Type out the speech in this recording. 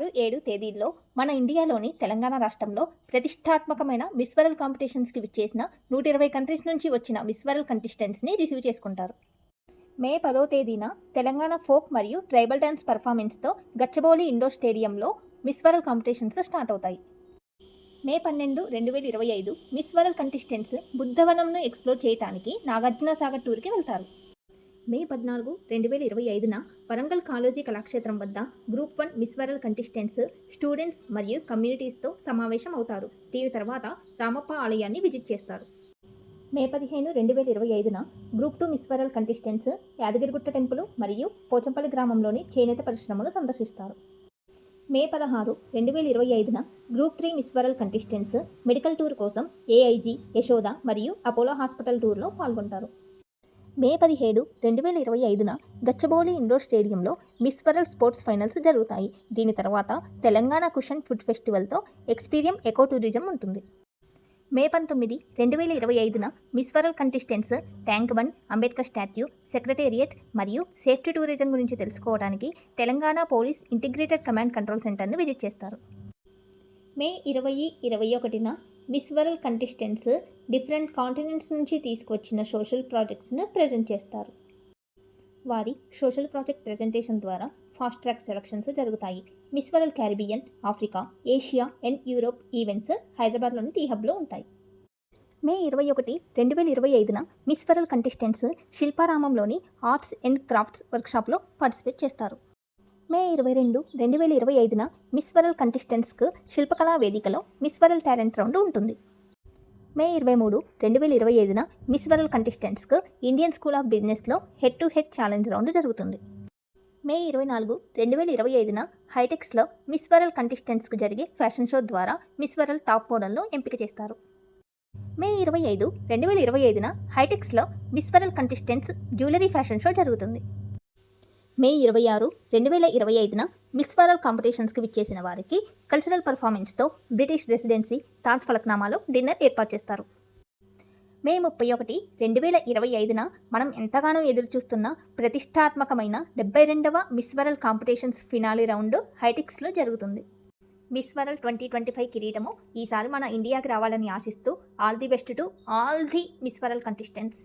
6, 7 తేదీల్లో మన ఇండియాలోని తెలంగాణ రాష్ట్రంలో ప్రతిష్టాత్మకమైన మిస్ వరల్డ్ కాంపిటీషన్స్కి విచ్చేసిన 120 కంట్రీస్ నుంచి వచ్చిన మిస్ వరల్డ్ కంటెస్టెంట్స్ని రిసీవ్ చేసుకుంటారు. మే 10వ తేదీన తెలంగాణ ఫోక్ మరియు ట్రైబల్ డ్యాన్స్ పర్ఫార్మెన్స్తో గచ్చిబౌలి ఇండోర్ స్టేడియంలో మిస్ వరల్డ్ కాంపిటీషన్స్ స్టార్ట్ అవుతాయి. మే 12, 2025 మిస్ వరల్డ్ కంటెస్టెంట్స్ బుద్ధవనంను ఎక్స్ప్లోర్ చేయడానికి నాగార్జున సాగర్ టూర్కి వెళ్తారు. మే 14, 2025న వరంగల్ కాళోజీ కళాక్షేత్రం వద్ద group 1 miss World contestants students మరియు కమ్యూనిటీస్తో సమావేశం అవుతారు. దీని తర్వాత రామప్ప ఆలయాన్ని విజిట్ చేస్తారు. మే 15, 2025న group 2 Miss World contestants Yadagirigutta temple మరియు పోచంపల్లి గ్రామంలోని చేనేత పరిశ్రమను సందర్శిస్తారు. మే 16, 2025న group 3 Miss World contestants medical tour కోసం ఏఐజీ, యశోద మరియు అపోలో హాస్పిటల్ టూర్లో పాల్గొంటారు. మే 17, 2025న గచ్చిబౌలి ఇండోర్ స్టేడియంలో మిస్ వరల్డ్ స్పోర్ట్స్ ఫైనల్స్ జరుగుతాయి. దీని తర్వాత తెలంగాణ కుషన్ ఫుడ్ ఫెస్టివల్తో ఎక్స్పీరియం ఎకో టూరిజం ఉంటుంది. మే 19, 2025న Miss World contestants tank bund, Ambedkar statue, secretariat మరియు సేఫ్టీ టూరిజం గురించి తెలుసుకోవడానికి Telangana police integrated command control సెంటర్ను విజిట్ చేస్తారు. మే 20, 21న Miss World contestants different continents నుంచి తీసుకువచ్చిన సోషల్ ప్రాజెక్ట్స్ను ప్రజెంట్ చేస్తారు. వారి సోషల్ ప్రాజెక్ట్ ప్రజెంటేషన్ ద్వారా ఫాస్ట్ ట్రాక్ సెలక్షన్స్ జరుగుతాయి. Miss World Caribbean, Africa, Asia and Europe events హైదరాబాద్లోని టీ హబ్లో ఉంటాయి. మే 21, 2025న మిస్ వరల్డ్ కంటెస్టెంట్స్ శిల్పారామంలోని ఆర్ట్స్ అండ్ క్రాఫ్ట్స్ వర్క్షాప్లో పార్టిసిపేట్ చేస్తారు. మే 22, 2025న మిస్ వరల్డ్ కంటెస్టెంట్స్కు శిల్పకళా వేదికలో మిస్ వరల్డ్ టాలెంట్ రౌండ్ ఉంటుంది. మే 23, 2025న మిస్ వరల్డ్ కంటెస్టెంట్స్కు ఇండియన్ స్కూల్ ఆఫ్ బిజినెస్లో head to head challenge round జరుగుతుంది. మే 24, 2025న హైటెక్స్లో మిస్ వరల్డ్ కంటెస్టెంట్స్కు జరిగే ఫ్యాషన్ షో ద్వారా మిస్ వరల్డ్ టాప్ మోడల్ను ఎంపిక చేస్తారు. మే 25, 2025న హైటెక్స్లో Miss World contestants jewellery fashion show జరుగుతుంది. మే 26, 2025న మిస్ వరల్డ్ కాంపిటీషన్స్కి విచ్చేసిన వారికి కల్చరల్ పర్ఫార్మెన్స్తో బ్రిటిష్ రెసిడెన్సీ తాజ్ ఫలక్నామాలో డిన్నర్ ఏర్పాటు చేస్తారు. మే 31, 2025న మనం ఎంతగానో ఎదురుచూస్తున్న ప్రతిష్టాత్మకమైన 72వ Miss World competitions finale round హైటెక్స్లో జరుగుతుంది. మిస్ వరల్డ్ 2025 కిరీటము ఈసారి మన ఇండియాకి రావాలని ఆశిస్తూ all the best to all the miss World contestants.